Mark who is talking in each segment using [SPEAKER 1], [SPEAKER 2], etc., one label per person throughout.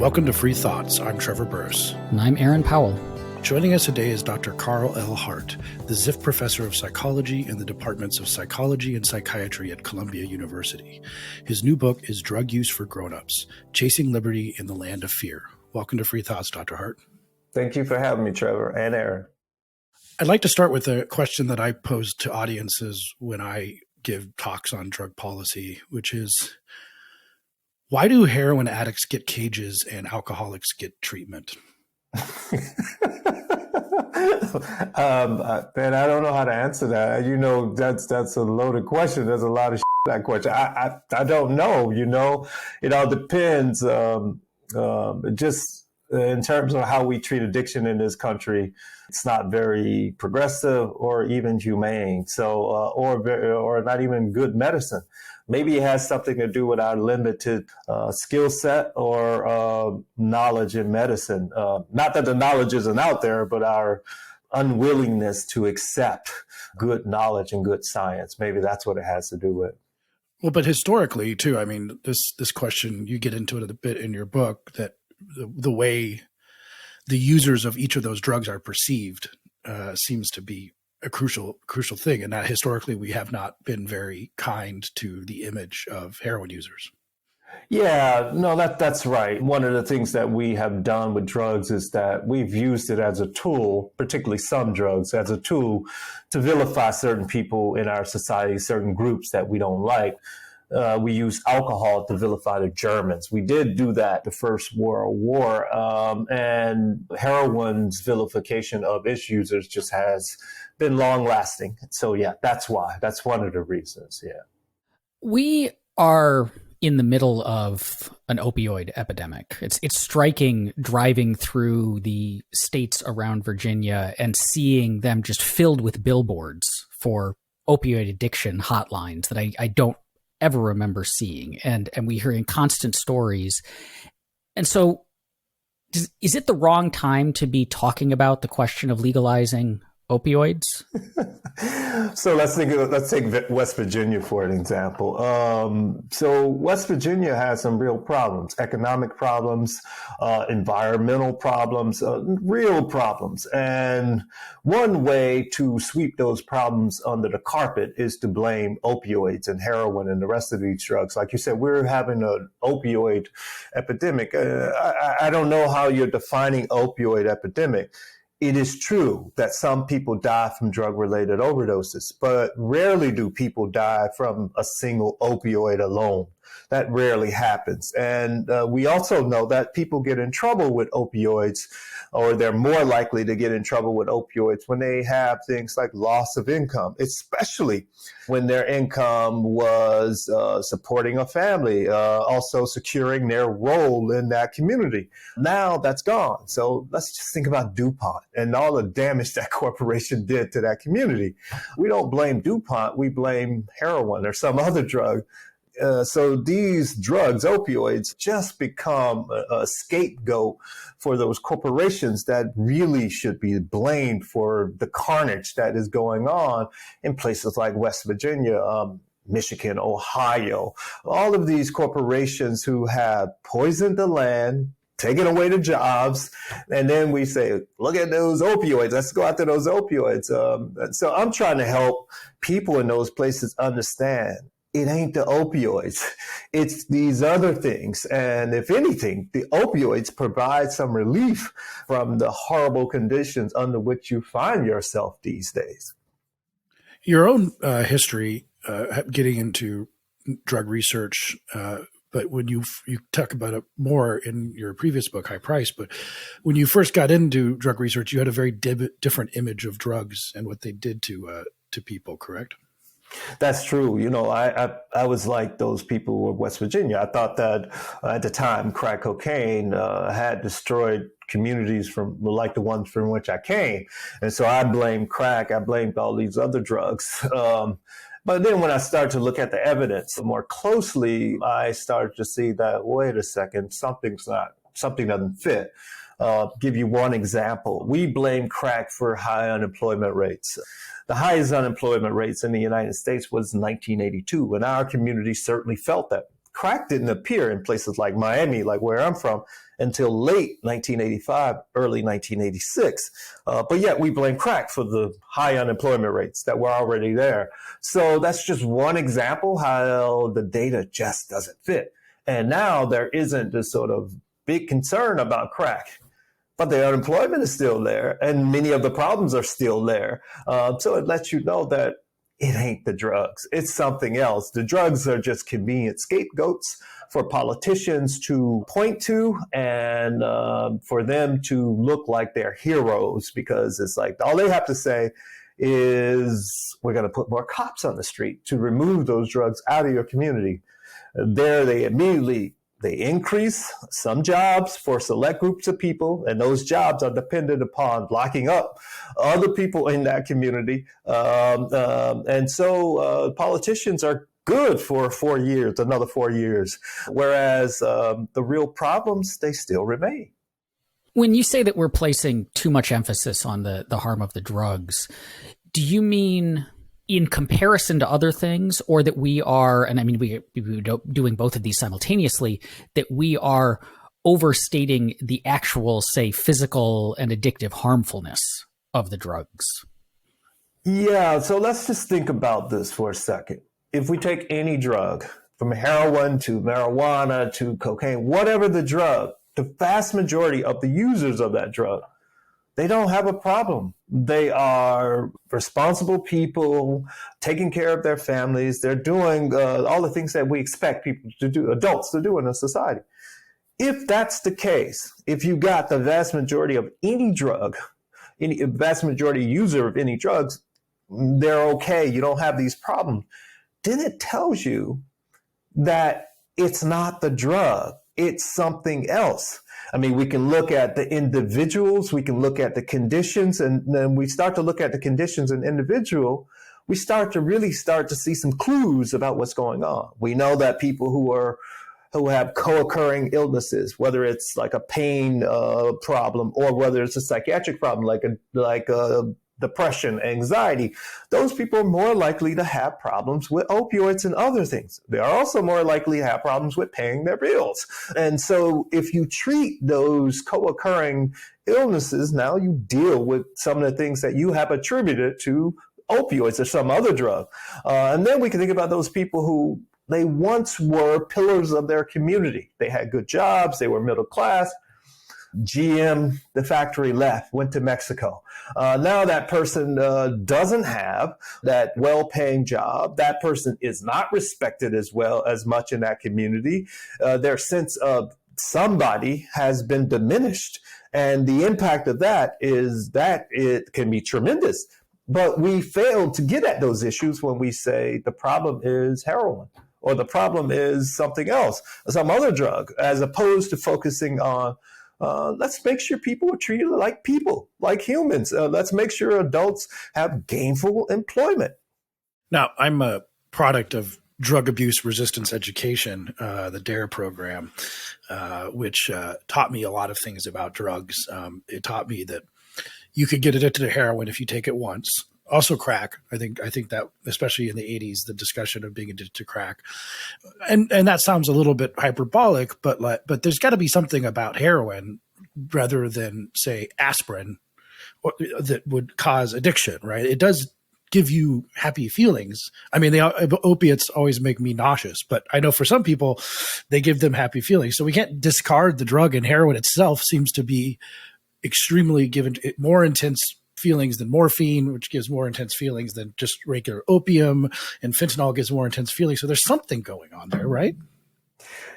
[SPEAKER 1] Welcome to Free Thoughts. I'm Trevor Burrus.
[SPEAKER 2] And I'm Aaron Powell.
[SPEAKER 1] Joining us today is Dr. Carl L. Hart, the Ziff Professor of Psychology in the Departments of Psychology and Psychiatry at Columbia University. His new book is Drug Use for Grown-Ups, Chasing Liberty in the Land of Fear. Welcome to Free Thoughts, Dr. Hart.
[SPEAKER 3] Thank you for having me, Trevor and Aaron.
[SPEAKER 1] I'd like to start with a question that I pose to audiences when I give talks on drug policy, which is, why do heroin addicts get cages and alcoholics get treatment?
[SPEAKER 3] Man, I don't know how to answer that. You know, that's a loaded question. There's a lot of that question. I don't know. You know, it all depends. Just in terms of how we treat addiction in this country, it's not very progressive or even humane. So, or not even good medicine. Maybe it has something to do with our limited skill set or knowledge in medicine. Not that the knowledge isn't out there, but our unwillingness to accept good knowledge and good science. Maybe that's what it has to do with.
[SPEAKER 1] Well, but historically, too, I mean, this question, you get into it a bit in your book, that the way the users of each of those drugs are perceived seems to be a crucial thing, and that historically we have not been very kind to the image of heroin users.
[SPEAKER 3] Yeah, no, that's right. One of the things that we have done with drugs is that we've used it as a tool, particularly some drugs, as a tool to vilify certain people in our society, certain groups that we don't like. We use alcohol to vilify the Germans. We did do that the First World War, and heroin's vilification of its users just has been long lasting. So yeah, that's why. That's one of the reasons. Yeah.
[SPEAKER 2] We are in the middle of an opioid epidemic. It's striking driving through the states around Virginia and seeing them just filled with billboards for opioid addiction hotlines that I don't ever remember seeing. And we're hearing constant stories. And so is it the wrong time to be talking about the question of legalizing opioids?
[SPEAKER 3] So let's take West Virginia for an example. So West Virginia has some real problems, economic problems, environmental problems, real problems. And one way to sweep those problems under the carpet is to blame opioids and heroin and the rest of these drugs. Like you said, we're having an opioid epidemic. I don't know how you're defining opioid epidemic. It is true that some people die from drug-related overdoses, but rarely do people die from a single opioid alone. That rarely happens. And we also know that people get in trouble with opioids, or they're more likely to get in trouble with opioids when they have things like loss of income, especially when their income was supporting a family, also securing their role in that community. Now that's gone. So let's just think about DuPont and all the damage that corporation did to that community. We don't blame DuPont, we blame heroin or some other drug. So these drugs, opioids, just become a scapegoat for those corporations that really should be blamed for the carnage that is going on in places like West Virginia, Michigan, Ohio, all of these corporations who have poisoned the land, taking away the jobs, and then we say, look at those opioids, let's go after those opioids. So I'm trying to help people in those places understand it ain't the opioids. It's these other things. And if anything, the opioids provide some relief from the horrible conditions under which you find yourself these days.
[SPEAKER 1] Your own history getting into drug research, but when you talk about it more in your previous book, High Price, but when you first got into drug research, you had a very different image of drugs and what they did to people, correct?
[SPEAKER 3] That's true. You know, I was like those people in West Virginia. I thought that at the time, crack cocaine had destroyed communities from like the ones from which I came. And so I blamed crack. I blamed all these other drugs. But then when I started to look at the evidence more closely, I started to see that, wait a second, something doesn't fit. Give you one example. We blame crack for high unemployment rates. The highest unemployment rates in the United States was 1982, and our community certainly felt that. crack didn't appear in places like Miami, like where I'm from, until late 1985, early 1986. But yet we blame crack for the high unemployment rates that were already there. So that's just one example how the data just doesn't fit. And now there isn't this sort of big concern about crack, but the unemployment is still there and many of the problems are still there. So it lets you know that it ain't the drugs. It's something else. The drugs are just convenient scapegoats for politicians to point to and for them to look like they're heroes, because it's like all they have to say is we're going to put more cops on the street to remove those drugs out of your community. There they immediately they increase some jobs for select groups of people, and those jobs are dependent upon locking up other people in that community. And so politicians are good for 4 years, another 4 years, whereas the real problems, they still remain.
[SPEAKER 2] When you say that we're placing too much emphasis on the harm of the drugs, do you mean in comparison to other things, or that we are, and I mean, we're doing both of these simultaneously, that we are overstating the actual, say, physical and addictive harmfulness of the drugs?
[SPEAKER 3] Yeah, so let's just think about this for a second. If we take any drug, from heroin to marijuana to cocaine, whatever the drug, the vast majority of the users of that drug, they don't have a problem. They are responsible people, taking care of their families. They're doing all the things that we expect people to do, adults to do in a society. If that's the case, if you got the vast majority of any drug, any vast majority user of any drugs, they're okay, you don't have these problems, then it tells you that it's not the drug, it's something else. I mean, we can look at the individuals, we can look at the conditions, and then we start to look at the conditions in individual, we start to see some clues about what's going on. We know that people who have co-occurring illnesses, whether it's like a pain problem or whether it's a psychiatric problem like depression, anxiety, those people are more likely to have problems with opioids and other things. They are also more likely to have problems with paying their bills. And so if you treat those co-occurring illnesses, now you deal with some of the things that you have attributed to opioids or some other drug. And then we can think about those people who they once were pillars of their community. They had good jobs, they were middle class. GM, the factory left, went to Mexico. Now that person doesn't have that well-paying job. That person is not respected as much in that community. Their sense of somebody has been diminished. And the impact of that is that it can be tremendous. But we fail to get at those issues when we say the problem is heroin or the problem is something else, some other drug, as opposed to focusing on let's make sure people are treated like people, like humans. Let's make sure adults have gainful employment.
[SPEAKER 1] Now, I'm a product of drug abuse resistance education, the DARE program, which taught me a lot of things about drugs. It taught me that you could get addicted to heroin if you take it once. Also crack. I think that, especially in the 80s, the discussion of being addicted to crack. And that sounds a little bit hyperbolic, but there's got to be something about heroin rather than, say, aspirin that would cause addiction, right? It does give you happy feelings. I mean, the opiates always make me nauseous, but I know for some people, they give them happy feelings. So we can't discard the drug, and heroin itself seems to be extremely given more intense feelings than morphine, which gives more intense feelings than just regular opium, and fentanyl gives more intense feelings. So there's something going on there, right?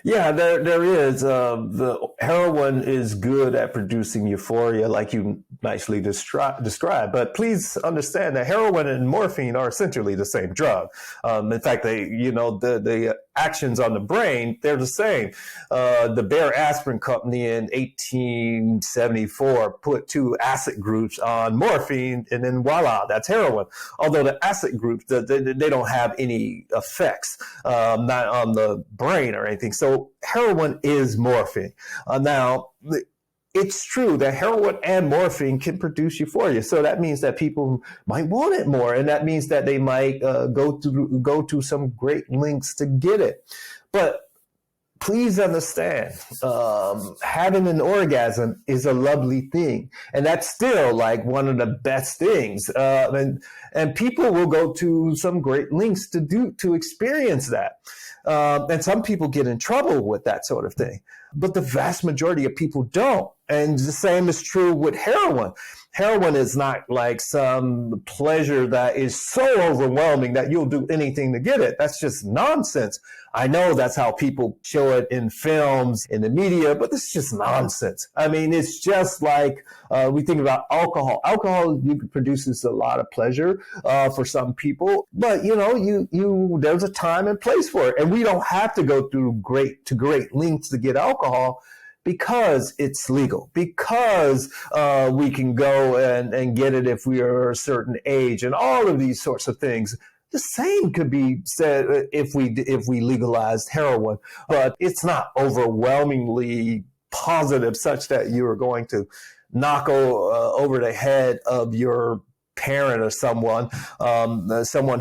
[SPEAKER 3] Yeah, there is. The heroin is good at producing euphoria, like you nicely described. But please understand that heroin and morphine are essentially the same drug. In fact, the actions on the brain, they're the same. The Bayer Aspirin Company in 1874 put 2 acid groups on morphine, and then voila, that's heroin. Although the acid groups, they don't have any effects, not on the brain or anything. So heroin is morphine. Now, it's true that heroin and morphine can produce euphoria. So that means that people might want it more. And that means that they might go to some great lengths to get it. But please understand, having an orgasm is a lovely thing. And that's still like one of the best things. And people will go to some great lengths to experience that. And some people get in trouble with that sort of thing. But the vast majority of people don't. And the same is true with heroin. Heroin is not like some pleasure that is so overwhelming that you'll do anything to get it. That's just nonsense. I know that's how people show it in films, in the media, but this is just nonsense. I mean, it's just like we think about alcohol. Alcohol produces a lot of pleasure for some people, but you there's a time and place for it, and we don't have to go through great lengths to get alcohol. Because it's legal, because we can go and get it if we are a certain age, and all of these sorts of things. The same could be said if we legalized heroin, but it's not overwhelmingly positive such that you are going to knock over the head of your parent or someone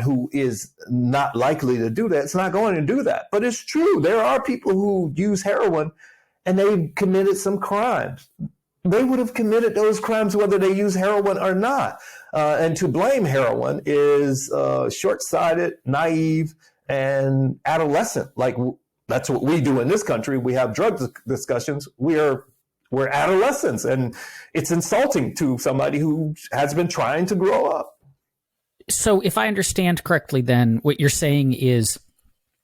[SPEAKER 3] who is not likely to do that. It's not going to do that. But it's true. There are people who use heroin and they committed some crimes. They would have committed those crimes whether they use heroin or not. And to blame heroin is short-sighted, naive, and adolescent. Like that's what we do in this country. We have drug discussions. We're adolescents, and it's insulting to somebody who has been trying to grow up.
[SPEAKER 2] So if I understand correctly, then what you're saying is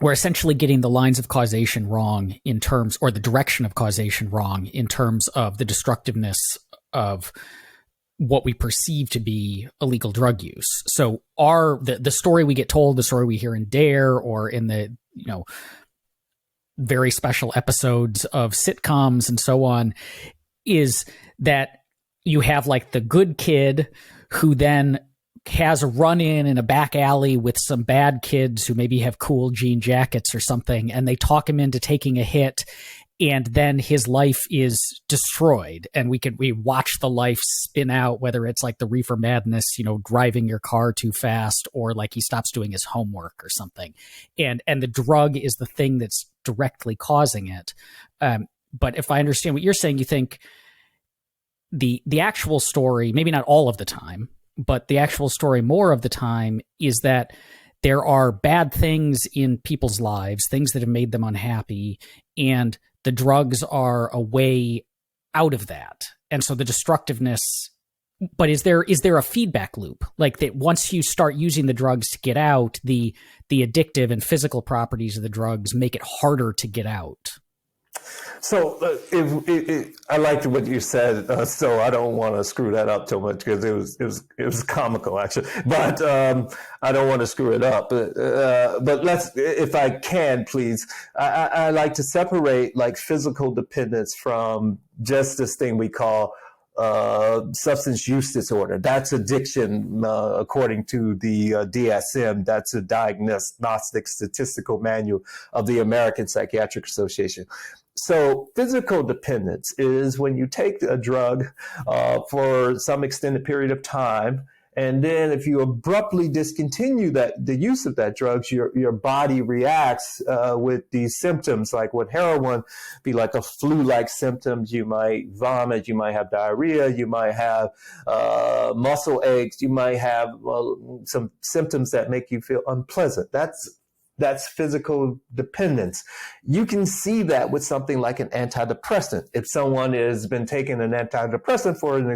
[SPEAKER 2] we're essentially getting the lines of causation wrong in terms, or the direction of causation wrong in terms of the destructiveness of what we perceive to be illegal drug use. So the story we get told, the story we hear in Dare or in the, very special episodes of sitcoms and so on, is that you have like the good kid who then has a run-in in a back alley with some bad kids who maybe have cool jean jackets or something, and they talk him into taking a hit, and then his life is destroyed. And we watch the life spin out, whether it's like the reefer madness, driving your car too fast, or like he stops doing his homework or something. And the drug is the thing that's directly causing it. But if I understand what you're saying, you think the actual story, maybe not all of the time, but the actual story more of the time, is that there are bad things in people's lives, things that have made them unhappy, and the drugs are a way out of that. And so the destructiveness, but is there a feedback loop? Like that once you start using the drugs to get out, the addictive and physical properties of the drugs make it harder to get out?
[SPEAKER 3] So I liked what you said, so I don't want to screw that up too much because it was comical actually, but I don't want to screw it up. But let's, if I can, please, I like to separate like physical dependence from just this thing we call substance use disorder. That's addiction, according to the DSM. That's a Diagnostic Statistical Manual of the American Psychiatric Association. So physical dependence is when you take a drug for some extended period of time, and then if you abruptly discontinue the use of that drug, your body reacts with these symptoms. Like with heroin, be like a flu-like symptoms. You might vomit, you might have diarrhea, you might have muscle aches, you might have some symptoms that make you feel unpleasant. That's physical dependence. You can see that with something like an antidepressant. If someone has been taking an antidepressant for an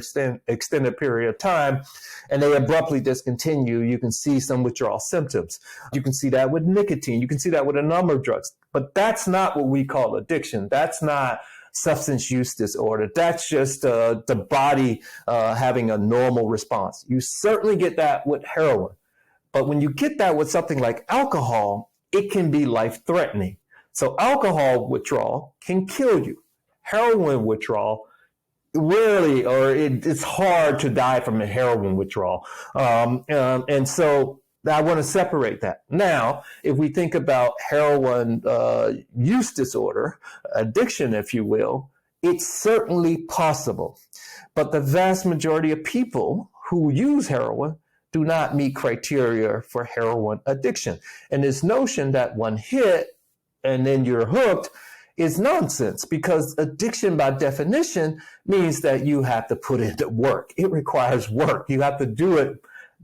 [SPEAKER 3] extended period of time and they abruptly discontinue, you can see some withdrawal symptoms. You can see that with nicotine. You can see that with a number of drugs. But that's not what we call addiction. That's not substance use disorder. That's just the body having a normal response. You certainly get that with heroin. But when you get that with something like alcohol, it can be life-threatening. So alcohol withdrawal can kill you. Heroin withdrawal, rarely, or it's hard to die from a heroin withdrawal. And so I want to separate that. Now, if we think about heroin use disorder, addiction, if you will, it's certainly possible. But the vast majority of people who use heroin do not meet criteria for heroin addiction. And this notion that one hit and then you're hooked is nonsense, because addiction by definition means that you have to put in the work. It requires work. You have to do it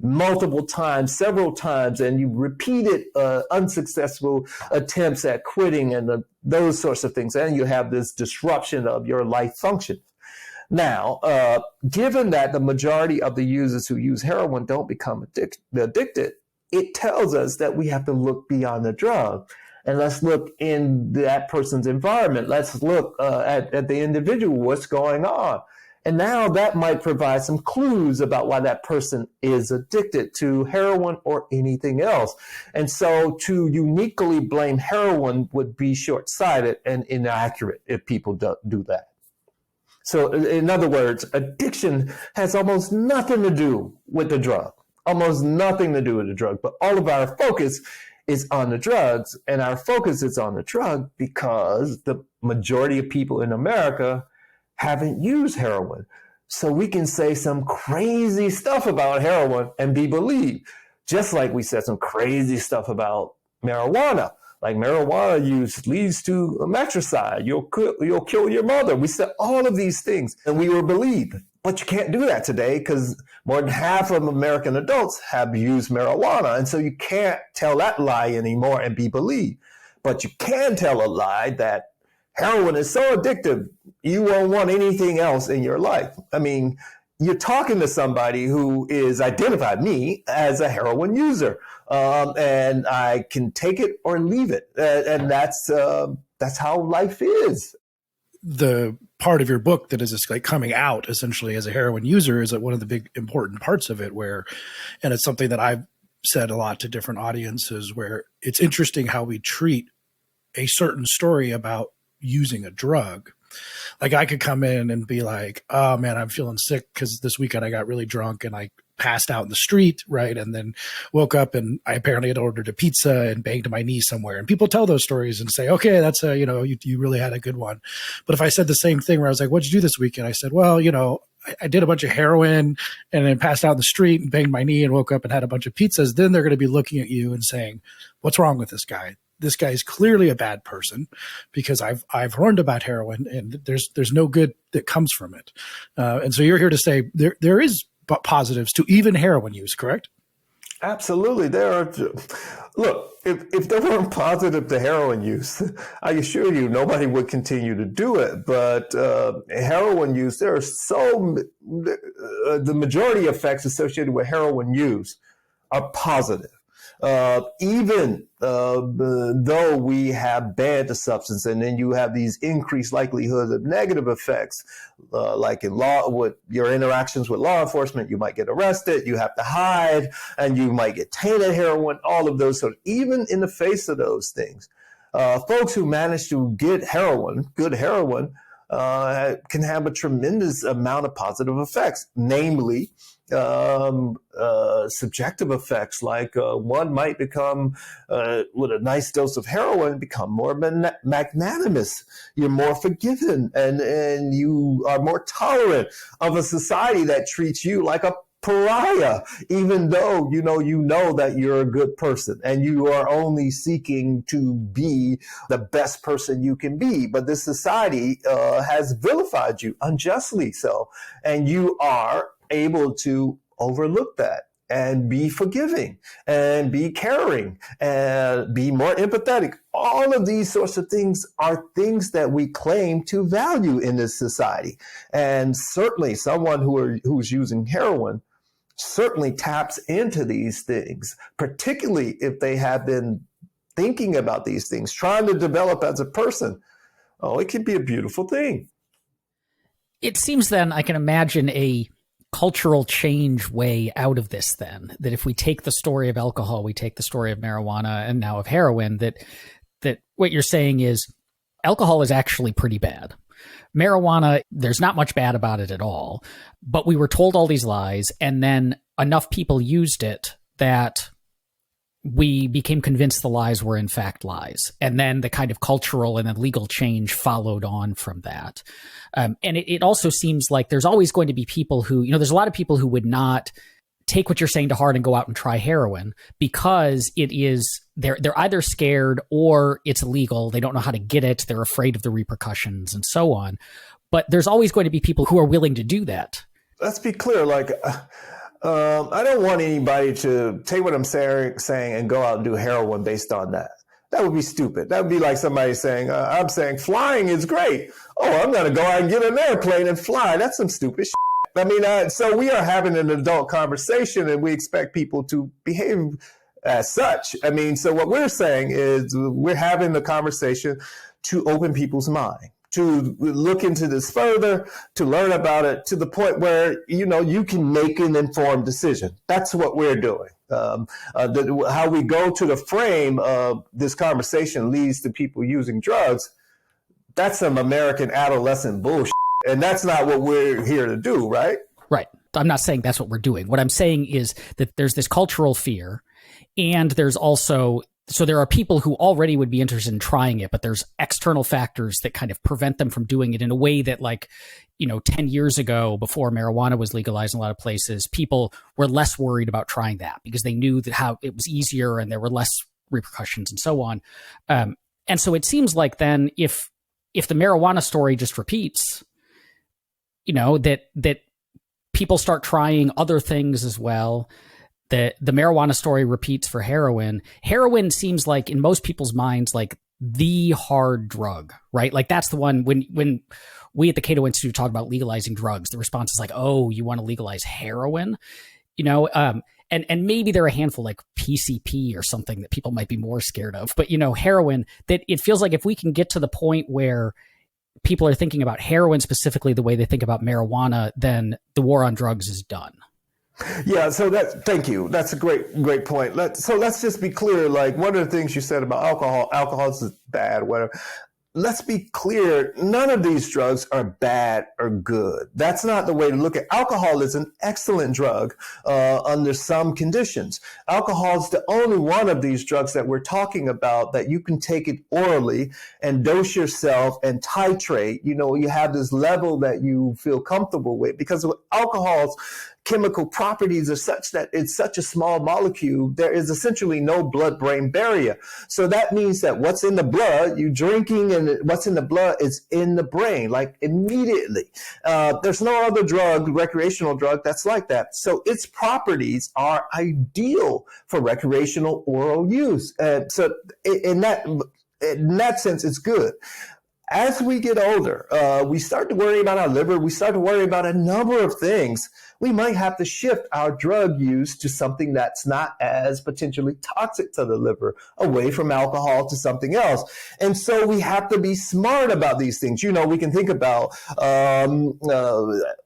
[SPEAKER 3] multiple times, several times, and you repeated unsuccessful attempts at quitting and those sorts of things. And you have this disruption of your life function. Now, given that the majority of the users who use heroin don't become addicted, it tells us that we have to look beyond the drug. And let's look in that person's environment. Let's look at the individual, what's going on. And now that might provide some clues about why that person is addicted to heroin or anything else. And so to uniquely blame heroin would be short-sighted and inaccurate if people do that. So in other words, addiction has almost nothing to do with the drug, almost nothing to do with the drug, but all of our focus is on the drugs, and our focus is on the drug because the majority of people in America haven't used heroin. So we can say some crazy stuff about heroin and be believed, just like we said some crazy stuff about marijuana. Like marijuana use leads to matricide. You'll kill your mother. We said all of these things and we were believed. But you can't do that today because more than half of American adults have used marijuana. And so you can't tell that lie anymore and be believed. But you can tell a lie that heroin is so addictive, you won't want anything else in your life. I mean, you're talking to somebody who is identified me as a heroin user, and I can take it or leave it. And that's how life is.
[SPEAKER 1] The part of your book that is just like coming out essentially as a heroin user is one of the big important parts of it, where, and it's something that I've said a lot to different audiences, where it's interesting how we treat a certain story about using a drug. Like I could come in and be like, oh man, I'm feeling sick because this weekend I got really drunk and I passed out in the street, right? And then woke up and I apparently had ordered a pizza and banged my knee somewhere. And people tell those stories and say, okay, that's you really had a good one. But if I said the same thing where I was like, what'd you do this weekend? I said, well, I did a bunch of heroin and then passed out in the street and banged my knee and woke up and had a bunch of pizzas. Then they're going to be looking at you and saying, what's wrong with this guy? This guy is clearly a bad person because I've learned about heroin and there's no good that comes from it. And so you're here to say there is positives to even heroin use, correct?
[SPEAKER 3] Absolutely. There are. Look, if there weren't positive to heroin use, I assure you nobody would continue to do it. But heroin use, there are the majority of effects associated with heroin use are positive. Even though we have banned the substance, and then you have these increased likelihoods of negative effects, like in law, with your interactions with law enforcement, you might get arrested, you have to hide, and you might get tainted heroin, all of those. So even in the face of those things, folks who manage to get good heroin, can have a tremendous amount of positive effects, namely subjective effects, like one might become, with a nice dose of heroin, become more magnanimous. You're more forgiven, and you are more tolerant of a society that treats you like a pariah, even though you know that you're a good person and you are only seeking to be the best person you can be. But this society has vilified you unjustly so, and you are able to overlook that and be forgiving and be caring and be more empathetic. All of these sorts of things are things that we claim to value in this society. And certainly someone who's using heroin certainly taps into these things, particularly if they have been thinking about these things, trying to develop as a person. Oh, it can be a beautiful thing.
[SPEAKER 2] It seems then I can imagine a cultural change way out of this then, that if we take the story of alcohol, we take the story of marijuana and now of heroin, that what you're saying is alcohol is actually pretty bad. Marijuana, there's not much bad about it at all, but we were told all these lies, and then enough people used it that we became convinced the lies were in fact lies. And then the kind of cultural and then legal change followed on from that. And it also seems like there's always going to be people who, there's a lot of people who would not take what you're saying to heart and go out and try heroin because they're either scared or it's illegal. They don't know how to get it. They're afraid of the repercussions and so on. But there's always going to be people who are willing to do that.
[SPEAKER 3] Let's be clear. Like, I don't want anybody to take what I'm saying and go out and do heroin based on that. That would be stupid. That would be like somebody saying, I'm saying flying is great. Oh, I'm going to go out and get an airplane and fly. That's some stupid shit. I mean, so we are having an adult conversation and we expect people to behave as such. I mean, so what we're saying is we're having the conversation to open people's mind, to look into this further, to learn about it to the point where, you can make an informed decision. That's what we're doing. How we go to the frame of this conversation leads to people using drugs. That's some American adolescent bullshit. And that's not what we're here to do, right?
[SPEAKER 2] Right. I'm not saying that's what we're doing. What I'm saying is that there's this cultural fear, and there's also, so there are people who already would be interested in trying it, but there's external factors that kind of prevent them from doing it in a way that, like, 10 years ago, before marijuana was legalized in a lot of places, people were less worried about trying that because they knew that how it was easier and there were less repercussions and so on. And so it seems like then if the marijuana story just repeats, that people start trying other things as well, that the marijuana story repeats for heroin. Heroin seems like, in most people's minds, like the hard drug, right? Like that's the one when we at the Cato Institute talk about legalizing drugs, the response is like, oh, you want to legalize heroin? And maybe there are a handful like PCP or something that people might be more scared of. But, heroin, that it feels like if we can get to the point where people are thinking about heroin specifically the way they think about marijuana, then the war on drugs is done.
[SPEAKER 3] Yeah, so thank you. That's a great point. Let's just be clear. Like, one of the things you said about alcohol is bad, whatever. Let's be clear. None of these drugs are bad or good. That's not the way to look at alcohol. Is an excellent drug under some conditions. Alcohol is the only one of these drugs that we're talking about that you can take it orally and dose yourself and titrate. You have this level that you feel comfortable with, because alcohol's chemical properties are such that it's such a small molecule, there is essentially no blood-brain barrier. So that means that what's in the blood, you drinking, and what's in the blood is in the brain, like immediately. There's no other drug, recreational drug, that's like that. So its properties are ideal for recreational oral use. So in that sense, it's good. As we get older, we start to worry about our liver. We start to worry about a number of things. We might have to shift our drug use to something that's not as potentially toxic to the liver, away from alcohol to something else. And so we have to be smart about these things. We can think about when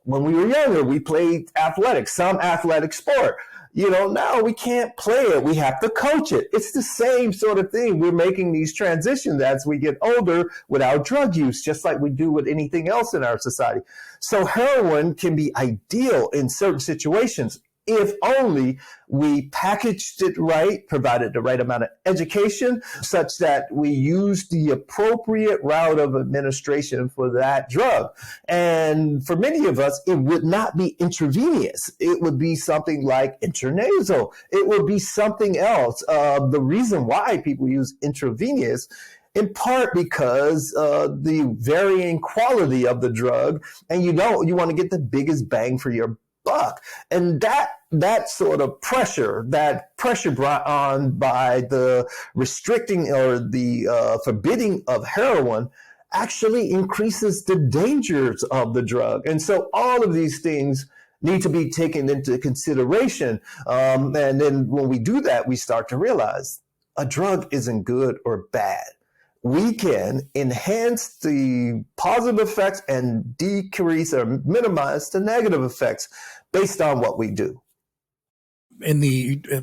[SPEAKER 3] we were younger, we played athletics, some athletic sport. Now we can't play it. We have to coach it. It's the same sort of thing. We're making these transitions as we get older with our drug use, just like we do with anything else in our society. So heroin can be ideal in certain situations if only we packaged it right, provided the right amount of education, such that we use the appropriate route of administration for that drug. And for many of us, it would not be intravenous. It would be something like intranasal. It would be something else. The reason why people use intravenous, in part because the varying quality of the drug, and you want to get the biggest bang for your buck. And that sort of pressure brought on by the restricting or the forbidding of heroin actually increases the dangers of the drug. And so all of these things need to be taken into consideration. And then when we do that, we start to realize a drug isn't good or bad. We can enhance the positive effects and decrease or minimize the negative effects based on what we do.
[SPEAKER 1] In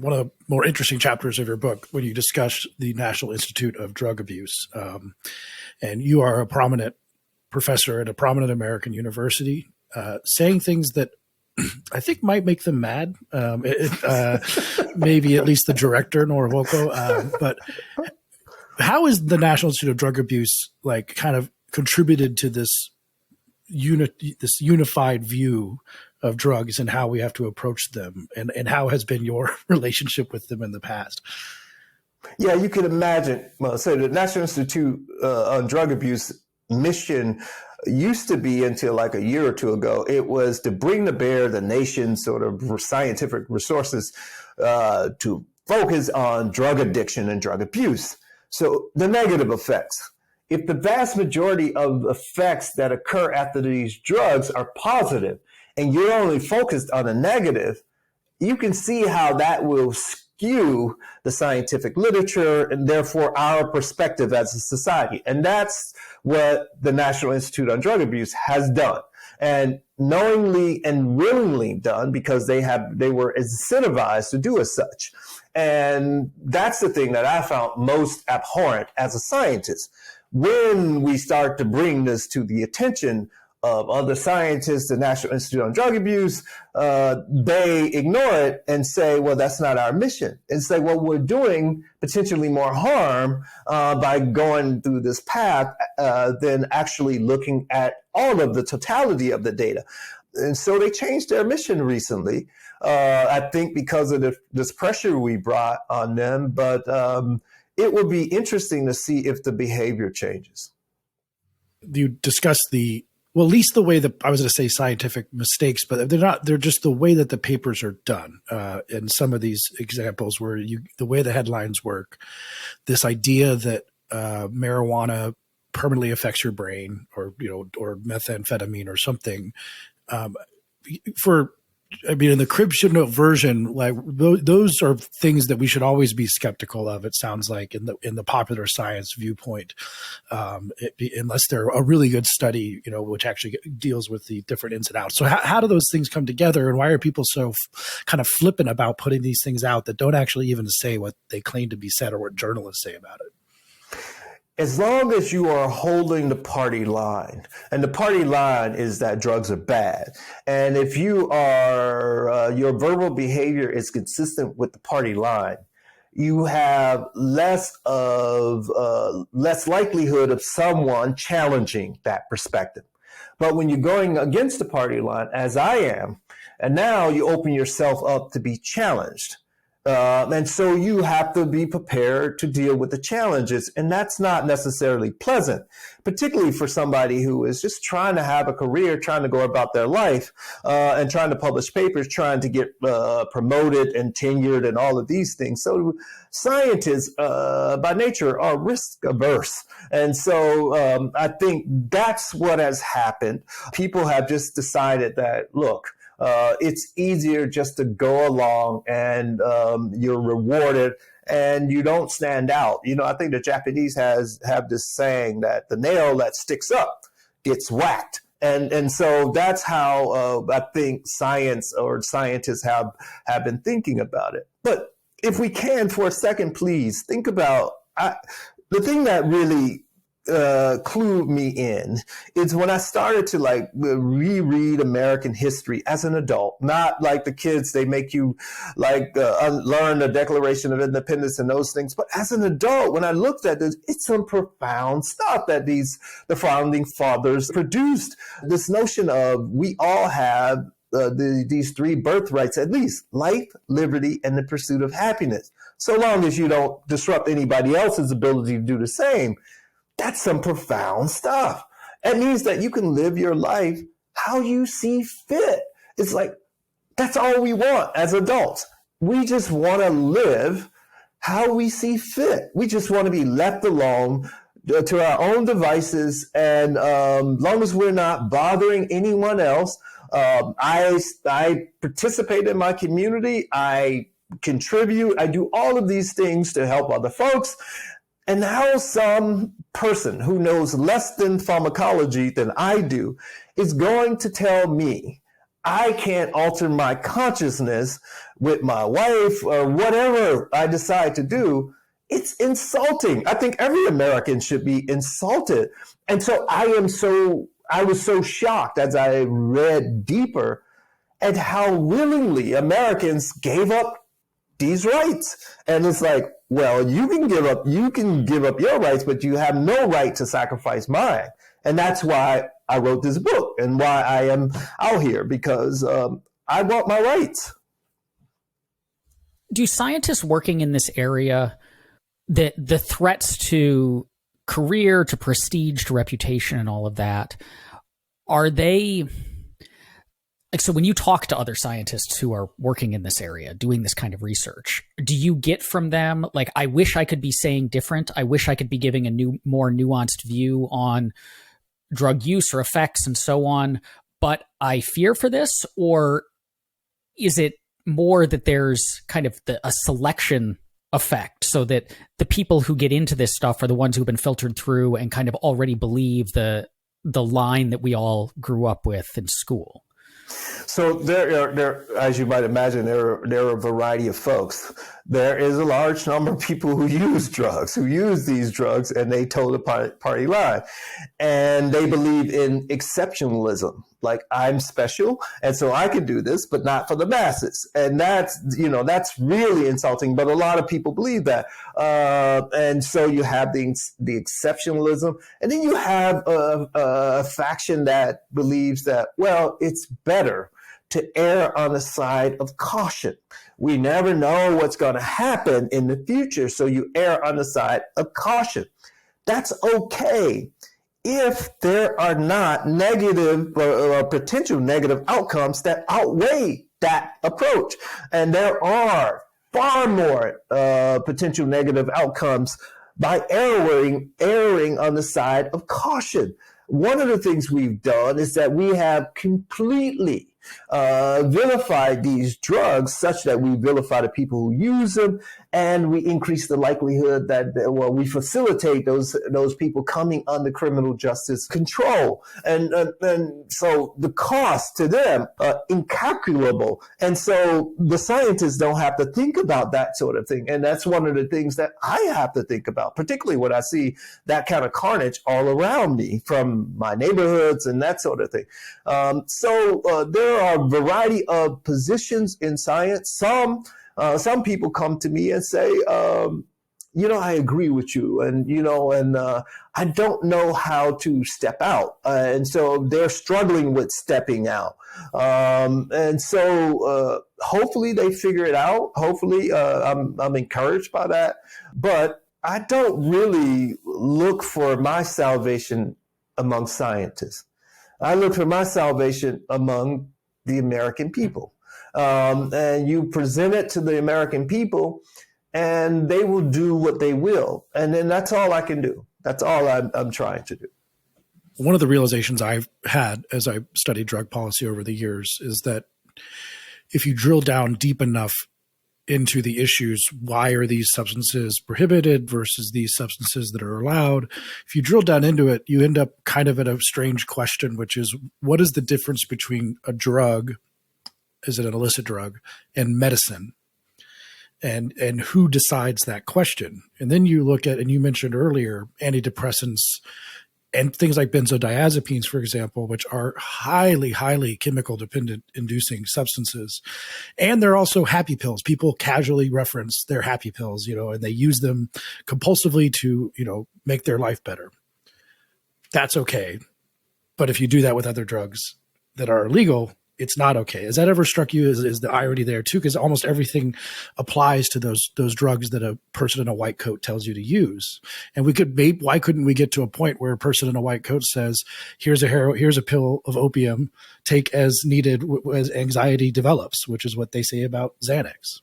[SPEAKER 1] one of the more interesting chapters of your book, when you discuss the National Institute of Drug Abuse, and you are a prominent professor at a prominent American university, saying things that I think might make them mad. Maybe at least the director, Nora Volko, but how is the National Institute of Drug Abuse kind of contributed to this unified view of drugs and how we have to approach them, and how has been your relationship with them in the past?
[SPEAKER 3] Yeah, you can imagine. So the National Institute on Drug Abuse mission used to be, until like a year or two ago, it was to bring to bear the nation's sort of scientific resources to focus on drug addiction and drug abuse. So the negative effects. If the vast majority of effects that occur after these drugs are positive, and you're only focused on the negative, you can see how that will skew the scientific literature and therefore our perspective as a society. And that's what the National Institute on Drug Abuse has done, and knowingly and willingly done, because they were incentivized to do as such. And that's the thing that I found most abhorrent as a scientist. When we start to bring this to the attention of other scientists, the National Institute on Drug Abuse, they ignore it and say, well, that's not our mission. And say, well, we're doing potentially more harm by going through this path than actually looking at all of the totality of the data. And so they changed their mission recently, I think because of this pressure we brought on them. But it would be interesting to see if the behavior changes.
[SPEAKER 1] You discussed well, at least the way that I was going to say scientific mistakes, but they're not, they're just the way that the papers are done. In some of these examples where the way the headlines work, this idea that marijuana permanently affects your brain, or methamphetamine or something. In the crib should know version, like those are things that we should always be skeptical of. It sounds like in the popular science viewpoint, unless they're a really good study, which actually deals with the different ins and outs. So how do those things come together, and why are people so kind of flippant about putting these things out that don't actually even say what they claim to be said or what journalists say about it?
[SPEAKER 3] As long as you are holding the party line, and the party line is that drugs are bad, and if you are your verbal behavior is consistent with the party line, you have less likelihood of someone challenging that perspective. But when you're going against the party line, as I am, and now you open yourself up to be challenged. And so you have to be prepared to deal with the challenges. And that's not necessarily pleasant, particularly for somebody who is just trying to have a career, trying to go about their life, and trying to publish papers, trying to get promoted and tenured and all of these things. So scientists, by nature, are risk averse. And so I think that's what has happened. People have just decided that, look, it's easier just to go along, and you're rewarded and you don't stand out. I think the Japanese have this saying that the nail that sticks up gets whacked. And so that's how I think science or scientists have been thinking about it. But if we can, for a second, please think about the thing that really clued me in is when I started to reread American history as an adult, not like the kids, they make you learn the Declaration of Independence and those things. But as an adult, when I looked at this, it's some profound stuff that the founding fathers produced. This notion of we all have these three birthrights, at least: life, liberty, and the pursuit of happiness. So long as you don't disrupt anybody else's ability to do the same. That's some profound stuff. It means that you can live your life how you see fit. It's like, that's all we want as adults. We just want to live how we see fit. We just want to be left alone to our own devices. And long as we're not bothering anyone else, I participate in my community. I contribute. I do all of these things to help other folks. And how some person who knows less than pharmacology than I do is going to tell me I can't alter my consciousness with my wife or whatever I decide to do, it's insulting. I think every American should be insulted. And so I was so shocked as I read deeper at how willingly Americans gave up these rights. And it's like, well, you can give up your rights, but you have no right to sacrifice mine. And that's why I wrote this book and why I am out here, because I want my rights.
[SPEAKER 2] Do scientists working in this area, that the threats to career, to prestige, to reputation, and all of that, are they like, so when you talk to other scientists who are working in this area, doing this kind of research, do you get from them like, I wish I could be saying different, I wish I could be giving a more nuanced view on drug use or effects and so on, but I fear for this? Or is it more that there's kind of a selection effect, so that the people who get into this stuff are the ones who've been filtered through and kind of already believe the line that we all grew up with in school?
[SPEAKER 3] So there, as you might imagine, there are a variety of folks. There is a large number of people who use these drugs, and they toe the party line, and they believe in exceptionalism. Like, I'm special, and so I can do this, but not for the masses. And that's really insulting. But a lot of people believe that, and so you have the exceptionalism, and then you have a faction that believes that, well, it's better to err on the side of caution. We never know what's going to happen in the future, so you err on the side of caution. That's okay if there are not negative or potential negative outcomes that outweigh that approach. And there are far more potential negative outcomes by erring on the side of caution. One of the things we've done is that we have completely vilified these drugs, such that we vilify the people who use them, and we increase the likelihood that, well, we facilitate those people coming under criminal justice control, and so the cost to them incalculable. And so the scientists don't have to think about that sort of thing, and that's one of the things that I have to think about, particularly when I see that kind of carnage all around me from my neighborhoods and that sort of thing. So there are a variety of positions in science. Some people come to me and say, I agree with you, and I don't know how to step out, and so they're struggling with stepping out, and so hopefully they figure it out. Hopefully, I'm encouraged by that, but I don't really look for my salvation among scientists. I look for my salvation among the American people. And you present it to the American people, and they will do what they will. And then that's all I can do. That's all I'm trying to do.
[SPEAKER 1] One of the realizations I've had as I studied drug policy over the years is that if you drill down deep enough into the issues, why are these substances prohibited versus these substances that are allowed? If you drill down into it, you end up kind of at a strange question, which is, what is the difference between a drug, is it an illicit drug, and medicine? And who decides that question? And then you look at, and you mentioned earlier, antidepressants and things like benzodiazepines, for example, which are highly, highly chemical dependent inducing substances. And they're also happy pills. People casually reference their happy pills, and they use them compulsively to, make their life better. That's okay. But if you do that with other drugs that are illegal, it's not okay. Has that ever struck you as the irony there too? Because almost everything applies to those drugs that a person in a white coat tells you to use. And why couldn't we get to a point where a person in a white coat says, here's a pill of opium, take as needed as anxiety develops, which is what they say about Xanax.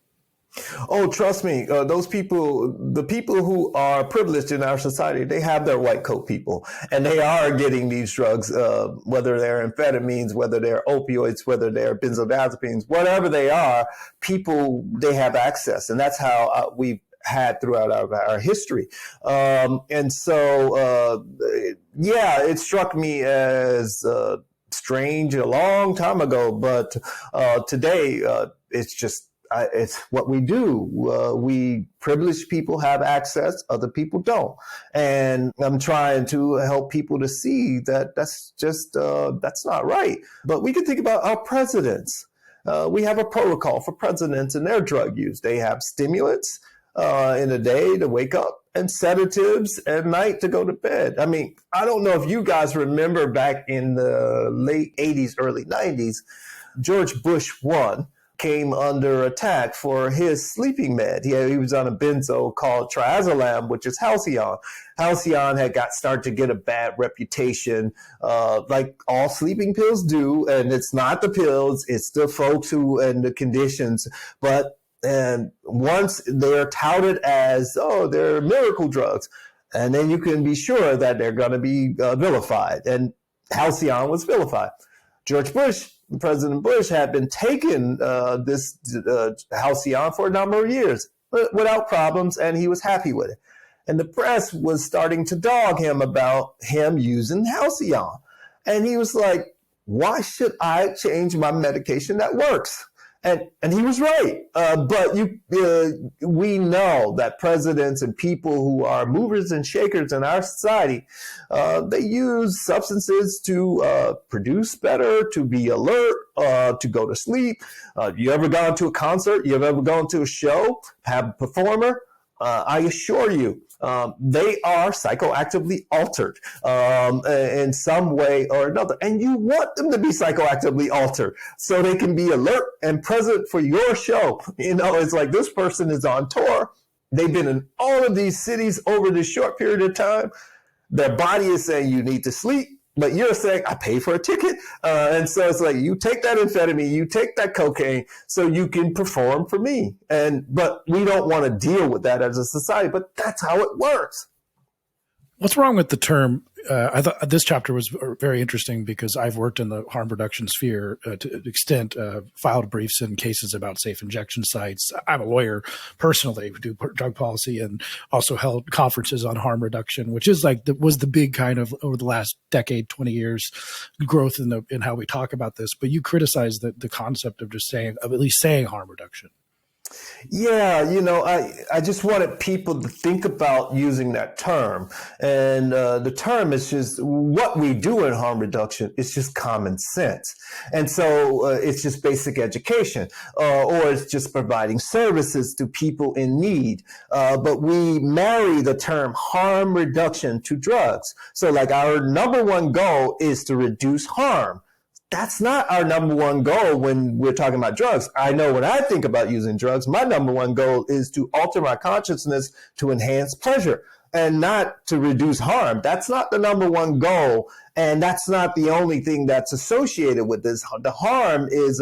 [SPEAKER 3] Oh, trust me, the people who are privileged in our society, they have their white coat people, and they are getting these drugs, whether they're amphetamines, whether they're opioids, whether they're benzodiazepines, whatever they are, they have access. And that's how we've had throughout our history. And so, it struck me as strange a long time ago, but today it's what we do. We privileged people have access, other people don't. And I'm trying to help people to see that that's not right. But we can think about our presidents. We have a protocol for presidents and their drug use. They have stimulants. in the day to wake up, and sedatives at night to go to bed. I mean, I don't know if you guys remember back in the late 80s, early 90s, George Bush 1 came under attack for his sleeping med. He was on a benzo called triazolam, which is Halcyon. Halcyon had started to get a bad reputation, like all sleeping pills do. And it's not the pills, it's the folks who and the conditions. And once they're touted as, they're miracle drugs, and then you can be sure that they're going to be vilified. And Halcyon was vilified. President Bush had been taking this Halcyon for a number of years without problems, and he was happy with it. And the press was starting to dog him about him using Halcyon. And he was like, why should I change my medication that works? And he was right. But we know that presidents and people who are movers and shakers in our society, they use substances to produce better, to be alert, to go to sleep. You ever gone to a concert? You ever gone to a show, have a performer? I assure you, they are psychoactively altered in some way or another. And you want them to be psychoactively altered so they can be alert and present for your show. It's like this person is on tour. They've been in all of these cities over this short period of time. Their body is saying you need to sleep. But you're saying, I pay for a ticket. And so it's like, you take that amphetamine, you take that cocaine so you can perform for me. But we don't want to deal with that as a society, but that's how it works.
[SPEAKER 1] What's wrong with the term? I thought this chapter was very interesting because I've worked in the harm reduction sphere to an extent, filed briefs in cases about safe injection sites. I'm a lawyer personally who do drug policy and also held conferences on harm reduction, which is was the big kind of over the last decade, 20 years growth in how we talk about this. But you criticize the concept of at least saying harm reduction.
[SPEAKER 3] Yeah, I just wanted people to think about using that term. And the term is just what we do in harm reduction is just common sense. And so it's just basic education or it's just providing services to people in need. But we marry the term harm reduction to drugs. So like our number one goal is to reduce harm. That's not our number one goal when we're talking about drugs. I know when I think about using drugs, my number one goal is to alter my consciousness to enhance pleasure and not to reduce harm. That's not the number one goal. And that's not the only thing that's associated with this. The harm is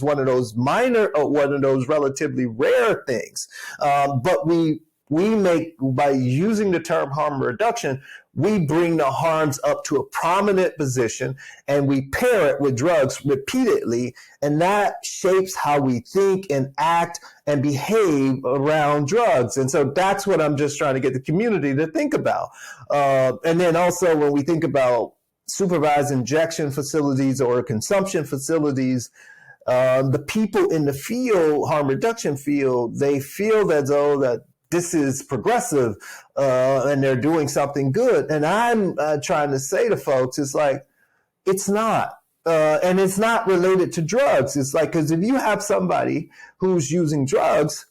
[SPEAKER 3] one of those minor or one of those relatively rare things. But we make, by using the term harm reduction, we bring the harms up to a prominent position and we pair it with drugs repeatedly. And that shapes how we think and act and behave around drugs. And so that's what I'm just trying to get the community to think about. And then also when we think about supervised injection facilities or consumption facilities, the people in the field, harm reduction field, they feel as though that this is progressive and they're doing something good. And I'm trying to say to folks, it's like, it's not. And it's not related to drugs. It's like, because if you have somebody who's using drugs,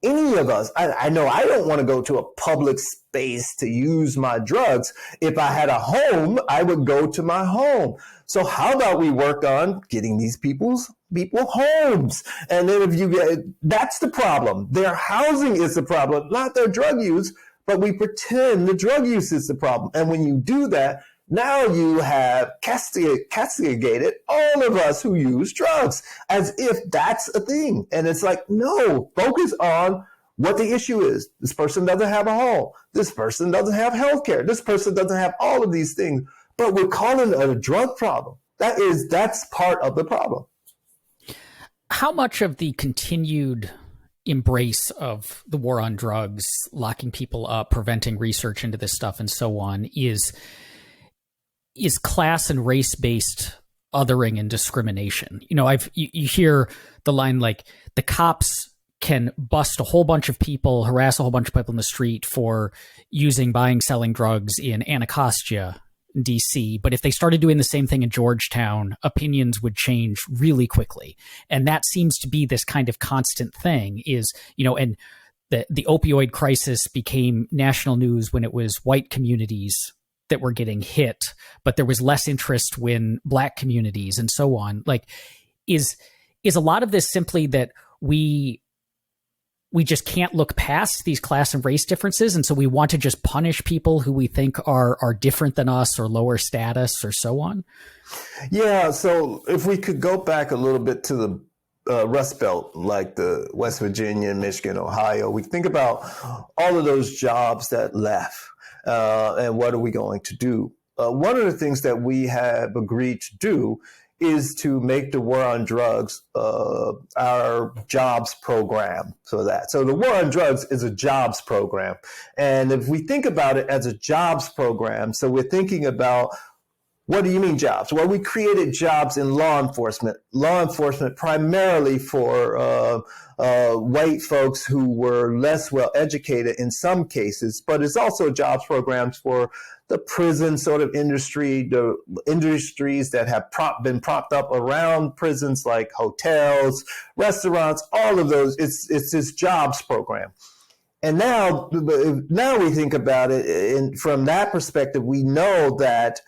[SPEAKER 3] any of us, I know I don't want to go to a public space to use my drugs. If I had a home, I would go to my home. So how about we work on getting these people homes? And then that's the problem. Their housing is the problem, not their drug use, but we pretend the drug use is the problem. And when you do that, now you have castigated all of us who use drugs as if that's a thing. And it's like, no, focus on what the issue is. This person doesn't have a home. This person doesn't have health care. This person doesn't have all of these things. But we're calling it a drug problem. That's part of the problem.
[SPEAKER 2] How much of the continued embrace of the war on drugs, locking people up, preventing research into this stuff and so on is class and race-based othering and discrimination? You hear the line like the cops can bust a whole bunch of people, harass a whole bunch of people in the street for buying, selling drugs in Anacostia, DC, but if they started doing the same thing in Georgetown, opinions would change really quickly. And that seems to be this kind of constant thing and the opioid crisis became national news when it was white communities that were getting hit, but there was less interest when black communities and so on. Like, is a lot of this simply that we just can't look past these class and race differences, and so we want to just punish people who we think are different than us or lower status or so on?
[SPEAKER 3] Yeah, so if we could go back a little bit to the Rust Belt, like the West Virginia, Michigan, Ohio, we think about all of those jobs that left, and what are we going to do? One of the things that we have agreed to do is to make the war on drugs our jobs program. So the war on drugs is a jobs program. And if we think about it as a jobs program, so we're thinking about, what do you mean jobs? Well, we created jobs in law enforcement primarily for white folks who were less well educated in some cases, but it's also jobs programs for the prison sort of industry, the industries that have been propped up around prisons, like hotels, restaurants, all of those. It's this jobs program. And now we think about it from that perspective, we know that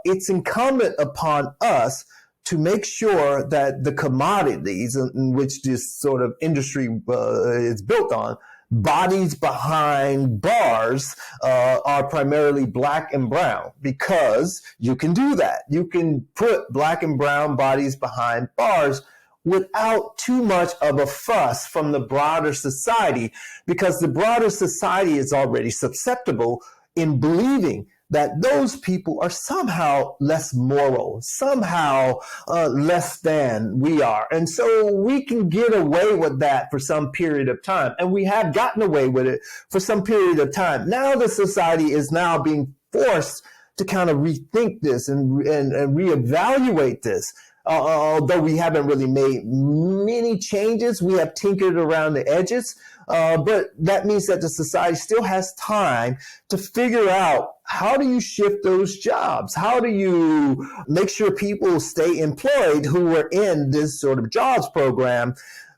[SPEAKER 3] it's incumbent upon us to make sure that the commodities in which this sort of industry is built on, bodies behind bars, are primarily black and brown, because you can do that. You can put black and brown bodies behind bars without too much of a fuss from the broader society, because the broader society is already susceptible in believing that those people are somehow less moral, somehow less than we are. And so we can get away with that for some period of time. And we have gotten away with it for some period of time. Now the society is now being forced to kind of rethink this and reevaluate this. Although we haven't really made many changes, we have tinkered around the edges. But that means that the society still has time to figure out, how do you shift those jobs? How do you make sure people stay employed who are in this sort of jobs program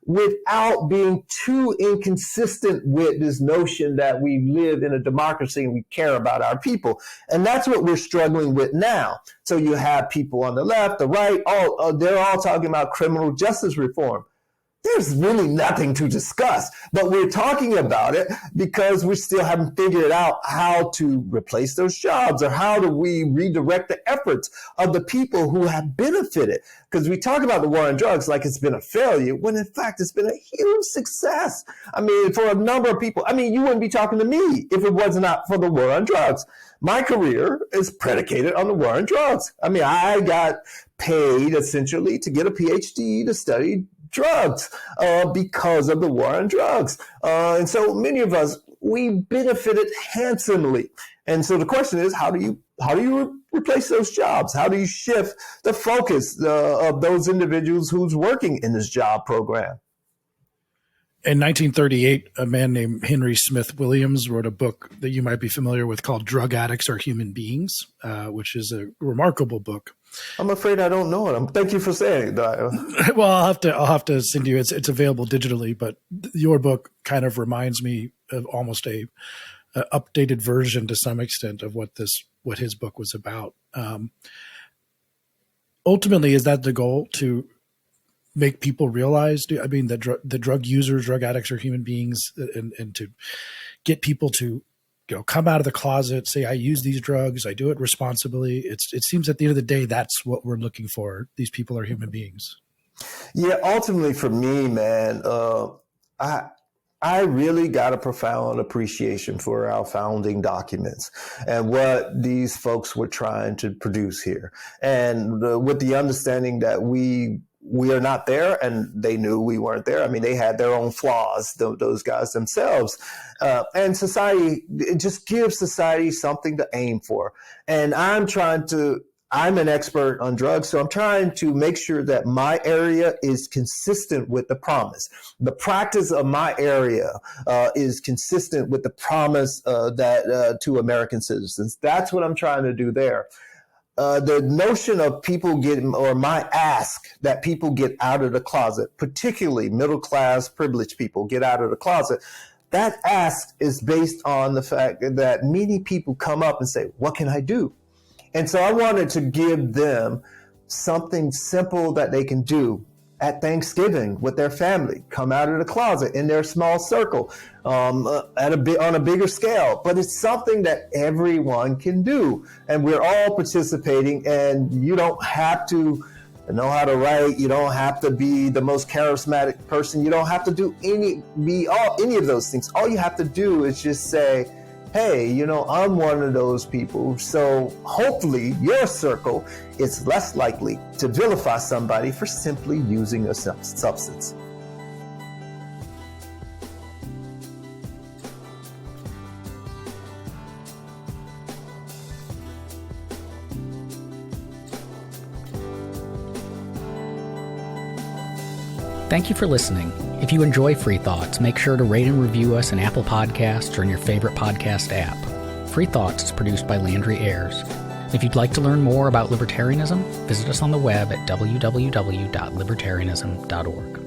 [SPEAKER 3] without being too inconsistent with this notion that we live in a democracy and we care about our people? And that's what we're struggling with now. So you have people on the left, the right, they're all talking about criminal justice reform. There's really nothing to discuss, but we're talking about it because we still haven't figured out how to replace those jobs, or how do we redirect the efforts of the people who have benefited. Because we talk about the war on drugs like it's been a failure, when in fact it's been a huge success. I mean, for a number of people, you wouldn't be talking to me if it was not for the war on drugs. My career is predicated on the war on drugs. I got paid essentially to get a PhD to study drugs because of the war on drugs. And so many of us, we benefited handsomely. And so the question is, how do you replace those jobs? How do you shift the focus of those individuals who's working in this job program?
[SPEAKER 1] In 1938, a man named Henry Smith Williams wrote a book that you might be familiar with called Drug Addicts Are Human Beings, which is a remarkable book.
[SPEAKER 3] I'm afraid I don't know it. Thank you for saying that.
[SPEAKER 1] Well, I'll have to send you. It's available digitally, but your book kind of reminds me of almost a updated version to some extent of what his book was about. Ultimately, is that the goal, to make people realize, that the drug users, drug addicts are human beings, and to get people to come out of the closet, say, I use these drugs, I do it responsibly. It seems at the end of the day, that's what we're looking for. These people are human beings.
[SPEAKER 3] Yeah, ultimately for me, man, I really got a profound appreciation for our founding documents and what these folks were trying to produce here. And with the understanding that we are not there, and they knew we weren't there. They had their own flaws, those guys themselves. And society, it just gives society something to aim for. And I'm an expert on drugs, so I'm trying to make sure that my area is consistent with the promise. The practice of my area is consistent with the promise that to American citizens. That's what I'm trying to do there. the notion of people getting, or my ask that people get out of the closet, particularly middle-class privileged people get out of the closet, that ask is based on the fact that many people come up and say, what can I do? And so I wanted to give them something simple that they can do at Thanksgiving with their family, come out of the closet in their small circle, on a bigger scale. But it's something that everyone can do, and we're all participating. And you don't have to know how to write. You don't have to be the most charismatic person. You don't have to do any of those things. All you have to do is just say, hey, I'm one of those people. So hopefully your circle is less likely to vilify somebody for simply using a substance.
[SPEAKER 2] Thank you for listening. If you enjoy Free Thoughts, make sure to rate and review us in Apple Podcasts or in your favorite podcast app. Free Thoughts is produced by Landry Ayers. If you'd like to learn more about libertarianism, visit us on the web at www.libertarianism.org.